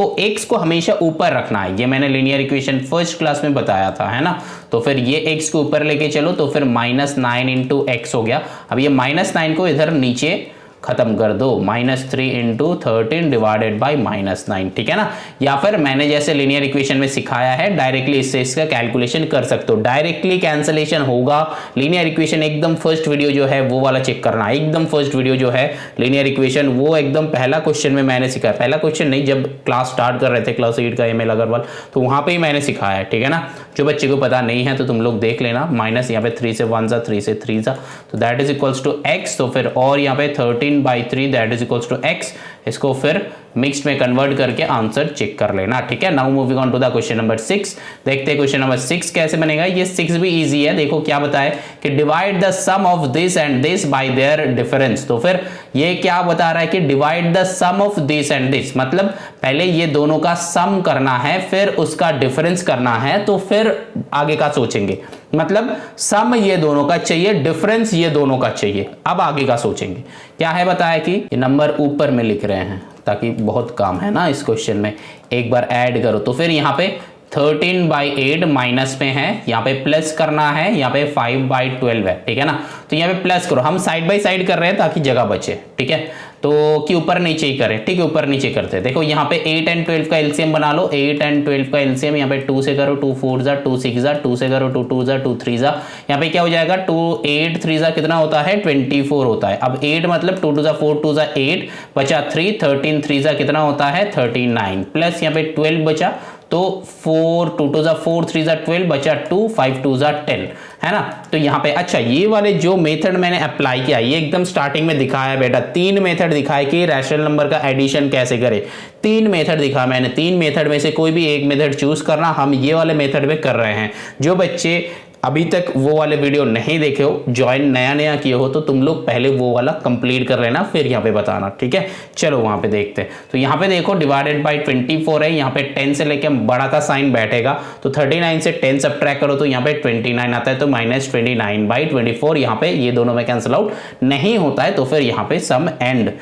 को हमेशा ऊपर रखना है, ये मैंने लीनियर इक्वेशन फर्स्ट क्लास में बताया था, है ना। तो फिर ये x को ऊपर लेके चलो, तो फिर -9 × x हो गया। अब ये -9 को इधर नीचे खत्म कर दो, -3 इंटू 13 डिवाइडेड बाई -9, ठीक है ना। या फिर मैंने जैसे लीनियर इक्वेशन में सिखाया है डायरेक्टली इससे इसका कैलकुलेशन कर सकते हो, डायरेक्टली कैंसलेशन होगा। लीनियर इक्वेशन एकदम फर्स्ट वीडियो जो है वो वाला चेक करना, एकदम फर्स्ट वीडियो जो है लीनियर इक्वेशन, वो एकदम पहला क्वेश्चन में मैंने सिखाया, पहला क्वेश्चन नहीं, जब क्लास स्टार्ट कर रहे थे क्लास 8 का ML अग्रवाल, तो वहां पे ही मैंने सिखाया है, ठीक है ना। जो बच्चे को पता नहीं है तो तुम लोग देख लेना। माइनस यहाँ पे 3 से 1 जा, 3 से 3 जा, तो that is equals to x, तो फिर और यहाँ पे 13/3 that is equals to x, इसको फिर मिक्स्ड में कन्वर्ट करके आंसर चेक कर लेना, ठीक है। Now moving on to the question number 6, देखते हैं क्वेश्चन नंबर 6 कैसे बनेगा। ये 6 भी इजी है, देखो क्या बताए कि divide the sum of this and this by their difference. तो फिर ये क्या बता रहा है कि divide the sum of this and this, मतलब पहले ये दोनों का सम करना है फिर उसका डिफरेंस करना है, तो फिर आगे का सोचेंगे, मतलब सम ये दोनों का चाहिए, डिफरेंस ये दोनों का चाहिए, अब आगे का सोचेंगे। क्या है बताया कि ये नंबर ऊपर में लिख रहे हैं ताकि बहुत काम है ना इस क्वेश्चन में, एक बार ऐड करो, तो फिर यहाँ पे 13/8 माइनस में है, यहाँ पे प्लस करना है, यहाँ पे 5/12 है, ठीक है ना। तो यहाँ पे प्लस करो, हम साइड बाय साइड कर रहे हैं ताकि जगह बचे, ठीक है, तो कि ऊपर नीचे ही करें, ठीक है, ऊपर नीचे करते हैं। देखो यहाँ पे 8 एंड 12 का एलसीएम बना लो, 8 एंड 12 का एलसीएम, यहाँ पे 2 से करो 2 4 जा 2 6 जा, 2 से करो 2 2 जा 2 3 जा, यहाँ पे क्या हो जाएगा 2 8 3 जा कितना होता है 24 होता है। अब 8 मतलब 2 2 जा 4 2 जा 8 बचा 3, 13 3 जा कितना होता है 39, प्लस यहाँ पे 12 बचा, तो 4 2 2 जा 4 3 जा 12 बचा 2 5 2 जा 10, है ना। तो यहाँ पे अच्छा ये वाले जो मेथड मैंने अप्लाई किया, ये एकदम स्टार्टिंग में दिखाया है बेटा, 3 मेथड दिखाया कि रैशनल नंबर का एडिशन कैसे करें, 3 मेथड दिखा मैंने, 3 मेथड में से कोई भी एक मेथड चूज करना, हम ये वाले मेथड में कर रहे हैं। जो बच्चे अभी तक वो वाले वीडियो नहीं देखे हो, ज्वाइन नया नया किए हो, तो तुम लोग पहले वो वाला कंप्लीट कर लेना, फिर यहाँ पे बताना, ठीक है। चलो वहां पे देखते हैं। तो यहाँ पे देखो डिवाइडेड बाय 24 है, यहाँ पे 10 से लेके बड़ा का साइन बैठेगा, तो 39 से 10 सब्ट्रैक्ट करो तो यहाँ पे 29 आता है, तो -29/24, यहाँ पे ये दोनों में कैंसिल आउट नहीं होता है, तो फिर यहाँ पे सम एंड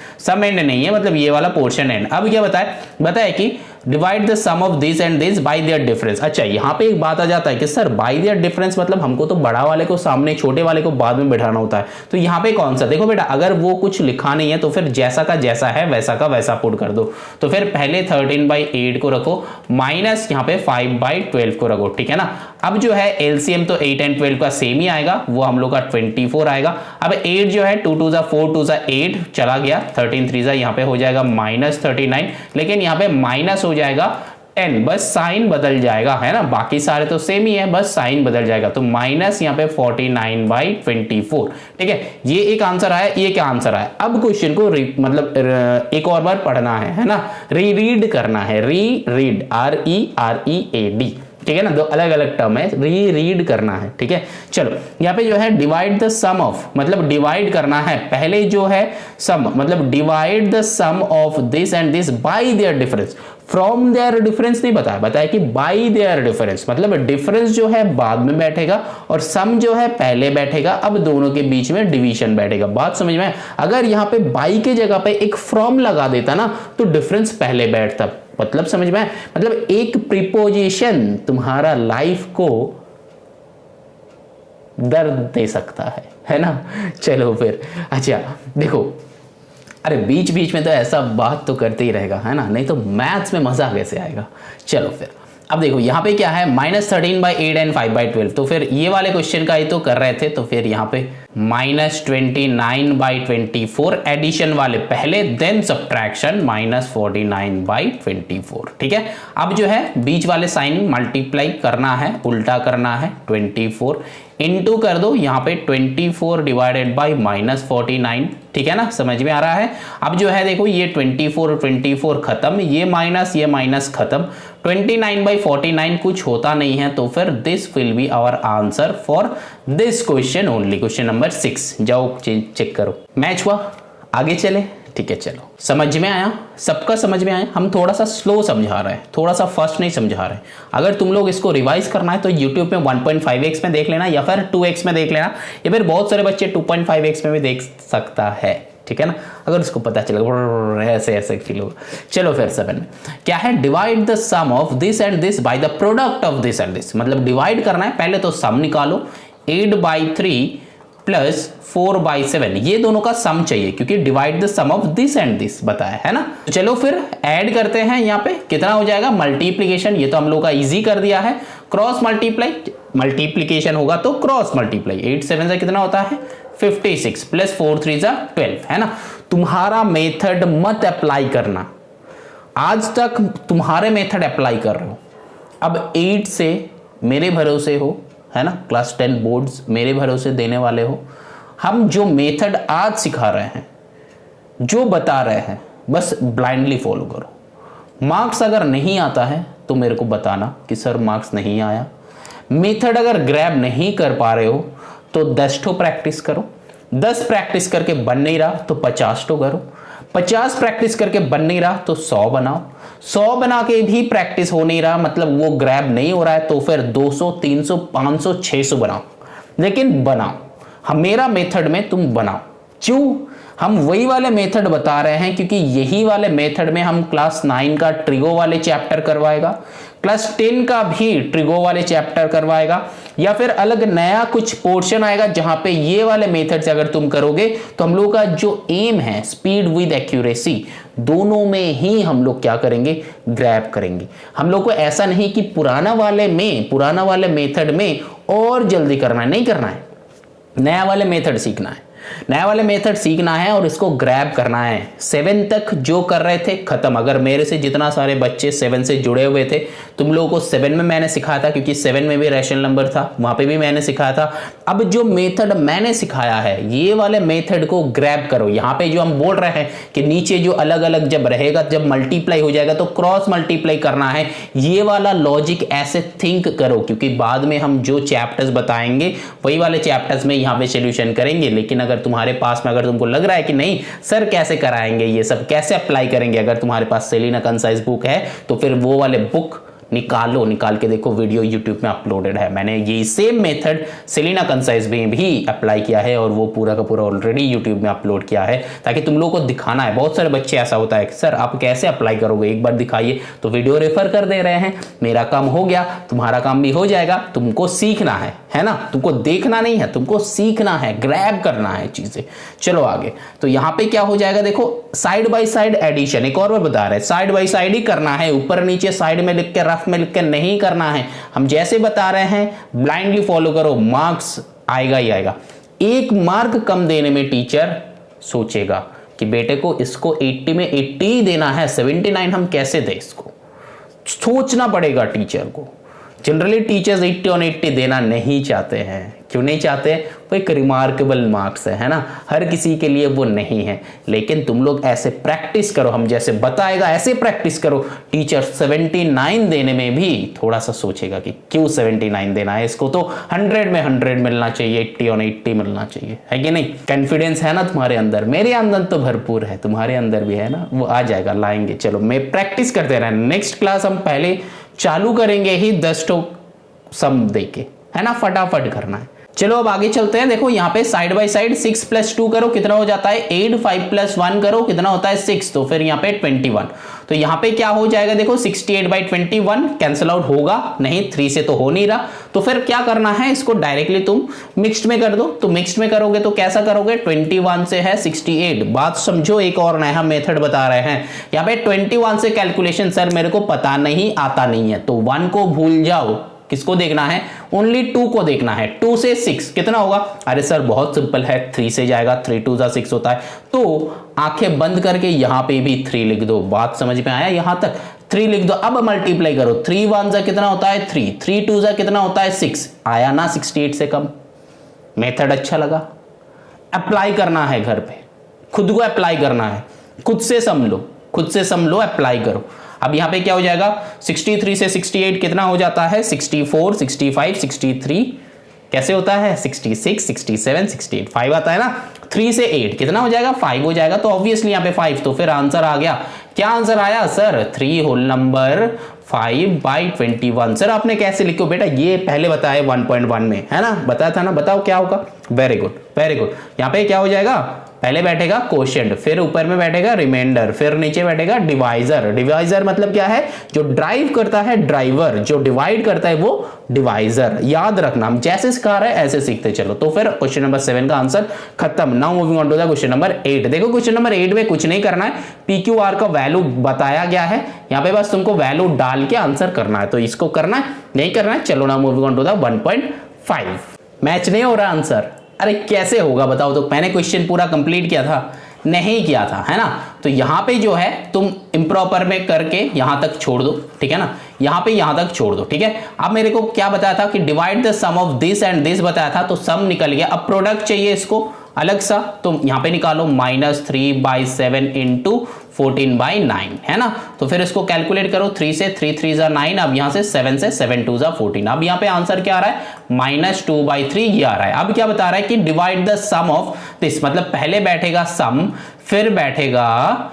नहीं है, मतलब ये वाला पोर्शन एंड। अब क्या बताया कि divide the sum of this and this by their difference. अच्छा यहाँ पे एक बात आ जाता है कि सर बाय देयर डिफरेंस मतलब हमको तो बड़ा वाले को सामने छोटे वाले को बाद में बैठाना होता है, तो यहाँ पे कौन सा, देखो बेटा अगर वो कुछ लिखा नहीं है तो फिर जैसा का जैसा है वैसा का वैसा पुट कर दो। तो फिर पहले 13/8 को रखो, माइनस यहाँ पे 5/12 को रखो, ठीक है ना। अब जो है एलसीएम तो 8 एंड 12 का सेम ही आएगा, वो हम लोग का 24 आएगा। अब 8 जो है 2 2 जा 4 2 जा 8 चला गया, 13 3 जा यहाँ पे हो जाएगा -39, लेकिन यहाँ पे माइनस हो जाएगा 10, बस साइन बदल जाएगा, है ना, बाकी सारे तो सेम ही है, बस साइन बदल जाएगा, तो माइनस यहाँ पे 49/24, ठीक है। ये एक आंसर आया, ये क्या आंसर आया। अब क्वेश्चन को मतलब एक और बार पढ़ना है ना, रीड करना है, रीड REREAD, ठीक है ना, दो अलग अलग टर्म है, रीड करना है, ठीक है। चलो यहाँ पे जो है डिवाइड द सम ऑफ, मतलब डिवाइड करना है, पहले जो है सम मतलब divide the sum of this and this by their difference, from their difference नहीं बताया कि बाय देयर डिफरेंस, मतलब डिफरेंस जो है बाद में बैठेगा और सम जो है पहले बैठेगा। अब दोनों के बीच में डिवीजन बैठेगा, बात समझ में। अगर यहाँ पे बाय के जगह पे एक फ्रॉम लगा देता ना तो डिफरेंस पहले बैठता, मतलब समझ में, मतलब एक प्रीपोजिशन तुम्हारा लाइफ को दर्द दे सकता है ना। चलो फिर अच्छा देखो, अरे बीच बीच में तो ऐसा बात तो करते ही रहेगा, है ना, नहीं तो मैथ्स में मजा कैसे आएगा। चलो फिर अब देखो यहाँ पे क्या है -13/8 एंड 5/12, तो फिर ये वाले क्वेश्चन का ही तो कर रहे थे, तो फिर यहाँ पे -29/24 एडिशन वाले पहले, देन सब्ट्रैक्शन -49/24, ठीक है। अब जो है बीच वाले साइन मल्टीप्लाई करना है, उल्टा करना है, 24 इनटू कर दो, यहाँ पे 24 डिवाइडेड बाय -49, ठीक है ना, समझ में आ रहा है। अब जो है देखो ये 24 खत्म, ये माइनस खत्म, 29/49 कुछ होता नहीं है, तो फिर this will be our answer for this question only, question number 6। जाओ चेक करो, मैच हुआ, आगे चले, ठीक है। चलो समझ में आया, सबका समझ में आया। हम थोड़ा सा स्लो समझा रहे हैं, थोड़ा सा फास्ट नहीं समझा रहे। अगर तुम लोग इसको रिवाइज करना है तो YouTube में 1.5x में देख लेना, या फिर 2x में देख लेना, या फिर बहुत सारे बच्चे 2.5x में भी देख सकता है, ठीक है ना। अगर उसको पता चलेगा ऐसे फील होगा। चलो फिर 7 में क्या है, divide the sum of this and this by the product of this and this, मतलब डिवाइड करना है, पहले तो सम निकालो, 8/3 प्लस 4/7, ये दोनों का सम चाहिए क्योंकि divide the sum of this and this बताया है ना। तो चलो फिर ऐड करते हैं, यहाँ पे कितना हो जाएगा मल्टीप्लीकेशन, ये तो हम लोग का इजी कर दिया है। क्रॉस मल्टीप्लाई, मल्टीप्लीकेशन होगा तो क्रॉस मल्टीप्लाई, 8 7 से कितना होता है 56 प्लस 4 3 12 है ना। तुम्हारा मेथड मत अप्लाई करना, आज तक तुम्हारे मेथड अप्लाई कर रहे हो, अब 8 से मेरे भरोसे हो है ना, क्लास 10 बोर्ड्स मेरे भरोसे देने वाले हो। हम जो मेथड आज सिखा रहे हैं, जो बता रहे हैं, बस ब्लाइंडली फॉलो करो। मार्क्स अगर नहीं आता है तो मेरे को बताना कि सर मार्क्स नहीं आया। मेथड अगर ग्रैब नहीं कर पा रहे हो तो 10 ठो प्रैक्टिस करो, 10 प्रैक्टिस करके बन नहीं रहा तो 50 ठो करो, 50 प्रैक्टिस करके बन नहीं रहा तो 100 बनाओ, 100 बना के भी प्रैक्टिस हो नहीं रहा, मतलब वो ग्रैब नहीं हो रहा है, तो फिर 200 300 500 600 बनाओ, लेकिन बनाओ। हम मेरा मेथड में तुम बनाओ। क्यों हम वही वाले मेथड बता रहे हैं? क्योंकि यही वाले मेथड में हम क्लास 9 का ट्रिगो वाले चैप्टर करवाएगा, क्लास 10 का भी ट्रिगो वाले चैप्टर करवाएगा, या फिर अलग नया कुछ पोर्शन आएगा जहां पे ये वाले मेथड से अगर तुम करोगे तो हम लोग का जो एम है स्पीड विद एक्यूरेसी, दोनों में ही हम लोग क्या करेंगे ग्रैब करेंगे। हम लोग को ऐसा नहीं कि पुराना वाले मेथड में और जल्दी करना है, नहीं करना है, नया वाले मेथड सीखना है, नया वाले मेथड सीखना है और इसको ग्रैब करना है। 7 तक जो कर रहे थे खत्म। अगर मेरे से जितना सारे बच्चे 7 से जुड़े हुए थे, तुम लोगों को 7 में मैंने सिखाया था, क्योंकि 7 में भी रैशनल नंबर था, वहां पे भी मैंने सिखाया था। अब जो मेथड मैंने सिखाया है, ये वाले मेथड को ग्रैब करो। यहाँ पे जो हम बोल रहे हैं कि नीचे जो अलग अलग जब रहेगा, जब मल्टीप्लाई हो जाएगा तो क्रॉस मल्टीप्लाई करना है, ये वाला लॉजिक ऐसे थिंक करो, क्योंकि बाद में हम जो चैप्टर्स बताएंगे वही वाले चैप्टर्स में यहाँ पे सोल्यूशन करेंगे। लेकिन अगर तुम्हारे पास में, अगर तुमको लग रहा है कि नहीं सर कैसे कराएंगे, ये सब कैसे अप्लाई करेंगे, अगर तुम्हारे पास सेलिना कंसाइज बुक है तो फिर वो वाले बुक निकाल के देखो, वीडियो YouTube में अपलोडेड है। मैंने ये सेम मेथड सेलिना कंसाइज में भी अप्लाई किया है और वो पूरा का पूरा ऑलरेडी YouTube में अपलोड किया है, ताकि तुम लोगों को दिखाना है। बहुत सारे बच्चे ऐसा होता है कि सर आप कैसे अप्लाई करोगे, एक बार दिखाइए, तो वीडियो रेफर कर दे रहे हैं। मेरा काम हो गया, तुम्हारा काम भी हो जाएगा। तुमको सीखना है ना, तुमको देखना नहीं है, तुमको सीखना है, ग्रैब करना है चीजें। चलो आगे, तो यहाँ पे क्या हो जाएगा देखो, साइड बाय साइड एडिशन, एक और बार बता रहे हैं, साइड बाय साइड ही करना है, ऊपर नीचे साइड में लिख के रफ में लिख के नहीं करना है। हम जैसे बता रहे हैं ब्लाइंडली फॉलो करो, मार्क्स आएगा ही आएगा। एक मार्क कम देने में टीचर सोचेगा कि बेटे को इसको 80 में 80 ही देना है, 79 हम कैसे दें, इसको सोचना पड़ेगा टीचर को। जनरली टीचर्स 80 on 80 देना नहीं चाहते हैं। क्यों नहीं चाहते? वो एक रिमार्केबल मार्क्स है ना, हर किसी के लिए वो नहीं है। लेकिन तुम लोग ऐसे प्रैक्टिस करो, हम जैसे बताएगा ऐसे प्रैक्टिस करो, टीचर 79 देने में भी थोड़ा सा सोचेगा कि क्यों 79 देना है, इसको तो 100 में 100 मिलना चाहिए, 80 on 80 मिलना चाहिए, है कि नहीं? कॉन्फिडेंस है ना तुम्हारे अंदर, मेरे अंदर तो भरपूर है, तुम्हारे अंदर भी है ना, वो आ जाएगा, लाएंगे। चलो मैं प्रैक्टिस करते रहना। नेक्स्ट क्लास हम पहले चालू करेंगे ही 10 ठो सम देके, है ना, फटाफट करना है। चलो अब आगे चलते हैं। देखो यहाँ पे साइड बाय साइड 6 + 2 करो, कितना हो जाता है 8, 5 + 1 करो, कितना होता है 6, तो फिर यहाँ पे 21। तो यहाँ पे क्या हो जाएगा देखो, 68/21 कैंसिल आउट होगा नहीं, 3 से तो हो नहीं रहा, तो फिर क्या करना है, इसको डायरेक्टली तुम मिक्स्ड में कर दो। तो मिक्स्ड में करोगे तो कैसा करोगे, 21 से है 68। बात समझो, एक और नया मेथड बता रहे हैं यहाँ पे। 21 से कैलकुलेशन सर मेरे को पता नहीं, आता नहीं है, तो 1 को भूल जाओ, किसको देखना है, ओनली 2 को देखना है। 2 से 6 कितना होगा, अरे सर बहुत सिंपल है, 3 से जाएगा, 3 2 6 होता है, तो आंखें बंद करके यहां पे भी 3 लिख दो। बात समझ में आया यहां तक, 3 लिख दो। अब मल्टीप्लाई करो, 3 1 कितना होता है 3, 3 2 कितना होता है 6, आया ना 68 से कम। मेथड अच्छा लगा, अप्लाई करना है घर पे, खुद को अप्लाई करना है, खुद से सम लो, अप्लाई करो। अब यहां पे क्या हो जाएगा, 63 से 68 कितना हो जाता है, 64 65 63 कैसे होता है, 66 67 68, 5 आता है ना। 3 से 8 कितना हो जाएगा, 5 हो जाएगा, तो ऑब्वियसली यहाँ पे 5, तो फिर आंसर आ गया। क्या आंसर आया सर, 3 होल नंबर 5/21। सर आपने कैसे लिखो बेटा, ये पहले बताया 1.1 में, है ना, बताया था ना, बताओ क्या होगा। Very good very good. यहाँ पे क्या हो जाएगा पहले बैठेगा कोशेंट, फिर ऊपर में बैठेगा रिमाइंडर, फिर नीचे बैठेगा डिवाइजर। डिवाइजर मतलब क्या है, जो ड्राइव करता है ड्राइवर, जो डिवाइड करता है वो डिवाइजर। याद रखना, हम जैसे सिखा रहे हैं ऐसे सीखते चलो। तो फिर क्वेश्चन नंबर 7 का आंसर खत्म। Now moving on to the question number 8। देखो क्वेश्चन नंबर 8 में कुछ नहीं करना है, PQR का वैल्यू बताया गया है, यहां पे बस तुमको वैल्यू डाल के आंसर करना है। तो इसको करना है, नहीं करना है, चलो ना moving on to the 1.5। Match नहीं हो रहा आंसर, अरे कैसे होगा बताओ। तो मैंने क्वेश्चन पूरा कंप्लीट किया था, नहीं किया था, है ना। तो यहां पे जो है तुम इम्प्रॉपर में करके यहां तक छोड़ दो, ठीक है ना, यहां पे यहां तक छोड़ दो, ठीक है। अब मेरे को क्या बताया था कि divide the sum of this and this बताया था, तो सम निकल गया। अब प्रोडक्ट चाहिए इसको अलग सा, तो यहां पे निकालो -3/7 इंटू 14/9, है ना। तो फिर इसको कैलकुलेट करो, 3 से 3 3 जा 9, अब यहां से 7 से 7 2 जा 14। अब यहां पे आंसर क्या आ रहा है, -2/3 ये आ रहा है। अब क्या बता रहा है कि divide the sum of this, मतलब पहले बैठेगा सम, फिर बैठेगा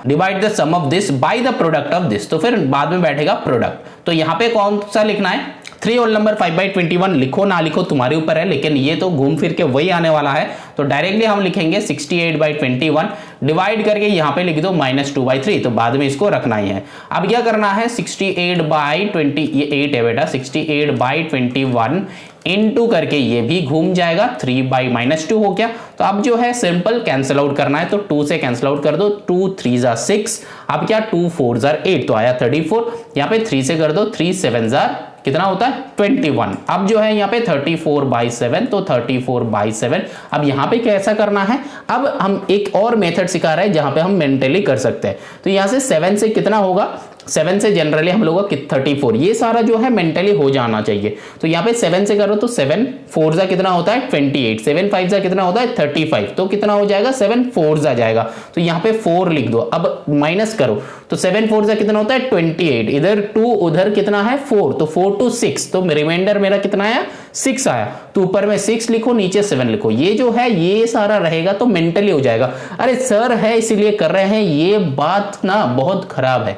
divide the sum of this by the product of this, तो फिर बाद में बैठेगा प्रोडक्ट। तो यहां पे कौन सा लिखना है, 3 होल नंबर 5/21 लिखो ना लिखो तुम्हारे ऊपर है, लेकिन ये तो घूम फिर के वही आने वाला है। तो डायरेक्टली हम लिखेंगे 68/21 डिवाइड करके यहां पे लिख दो -2/3, तो बाद में इसको रखना ही है। अब क्या करना है, 68/20, ये 8 है बेटा, 68/21 इनटू करके ये भी घूम जाएगा, 3/-2 हो गया। तो अब जो है सिंपल कैंसिल आउट करना है, तो 2 से कैंसिल आउट कर दो, 2 3 जा 6, अब क्या 2 4 जा 8, तो आया 34। यहां पे 3 से कर दो, 3 7 जा कितना होता है 21। अब जो है यहाँ पे 34/7, तो 34/7। अब यहाँ पे कैसा करना है, अब हम एक और मेथड सिखा रहे हैं जहां पे हम मेंटली कर सकते हैं। तो यहाँ से 7 से कितना होगा, 7 से जनरली हम लोगों का 34, ये सारा जो है मेंटली हो जाना चाहिए। तो यहाँ पे 7 से करो तो 7 4 जा कितना होता है 28, 7 5 जा कितना होता है 35, तो कितना हो जाएगा 7 4 जा जाएगा। तो यहाँ पे 4 लिख दो, अब माइनस करो तो 7 4 जा कितना होता है 28, इधर 2 उधर कितना है 4, तो 4 to 6, तो रिमाइंडर मेरा कितना आया 6 आया। तो ऊपर में 6 लिखो, नीचे 7 लिखो, ये जो है ये सारा रहेगा तो मेंटली हो जाएगा। अरे सर है इसीलिए कर रहे हैं, ये बात ना बहुत खराब है,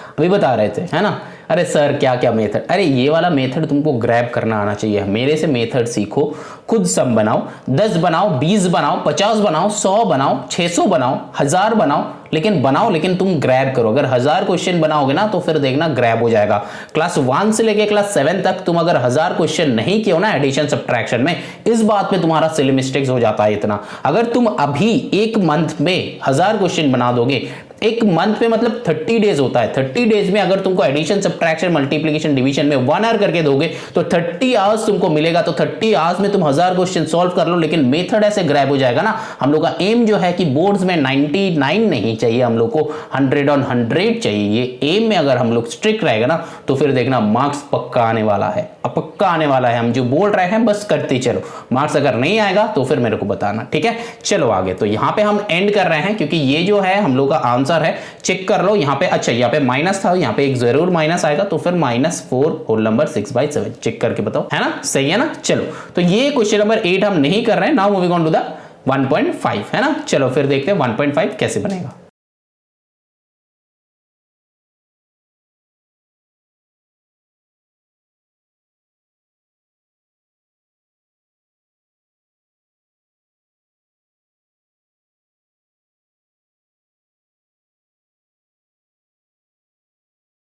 अभी बता रहे थे, है ना। अरे सर क्या क्या मेथड, अरे ये वाला मेथड तुमको ग्रैब करना आना चाहिए। मेरे से मेथड सीखो, खुद सम बनाओ, 10 बनाओ, 20 बनाओ, 50 बनाओ, 100 बनाओ, 600 बनाओ, 1000 बनाओ, लेकिन तुम ग्रैब करो। अगर 1000 क्वेश्चन बनाओगे ना तो फिर देखना ग्रैब हो जाएगा। क्लास 1 से लेके क्लास 7 तक तुम अगर 1000 क्वेश्चन नहीं किए हो ना एडिशन सब्ट्रैक्शन में, इस बात में तुम्हारा सिली मिस्टेक्स हो जाता है इतना। अगर तुम अभी एक मंथ में 1000 क्वेश्चन बना दोगे, एक मंथ में मतलब 30 डेज होता है, 30 डेज में अगर तुमको एडिशन सब्ट्रैक्शन मल्टीप्लिकेशन डिवीजन में 1 आवर करके दोगे तो 30 आवर्स तुमको मिलेगा। तो 30 आवर्स में तुम 1000 क्वेश्चन सॉल्व कर लो, लेकिन मेथड ऐसे ग्रैब हो जाएगा ना। हम लोग का एम जो है कि बोर्ड्स में 99 नहीं चाहिए, हम लोग को 100 on 100 चाहिए। ये एम में अगर हम लोग स्ट्रिक्ट रहेगा ना तो फिर देखना मार्क्स पक्का आने वाला है, पक्का आने वाला है। हम जो बोल रहे हैं बस करते चलो, मार्क्स अगर नहीं आएगा तो फिर मेरे को बताना, ठीक है। चलो आगे, तो यहां पे हम एंड कर रहे हैं क्योंकि ये जो है हम लोग का आंसर है, चेक कर लो यहाँ पे। अच्छा यहाँ पे माइनस था, यहाँ पे एक जरूर माइनस आएगा, तो फिर -4 होल नंबर 6/7, चेक करके बताओ, है ना, सही है ना। चलो तो ये क्वेश्चन नंबर 8 हम नहीं कर रहे हैं। Now moving on to the 1.5, है ना। चलो फिर देखते हैं 1.5 कैसे बनेगा।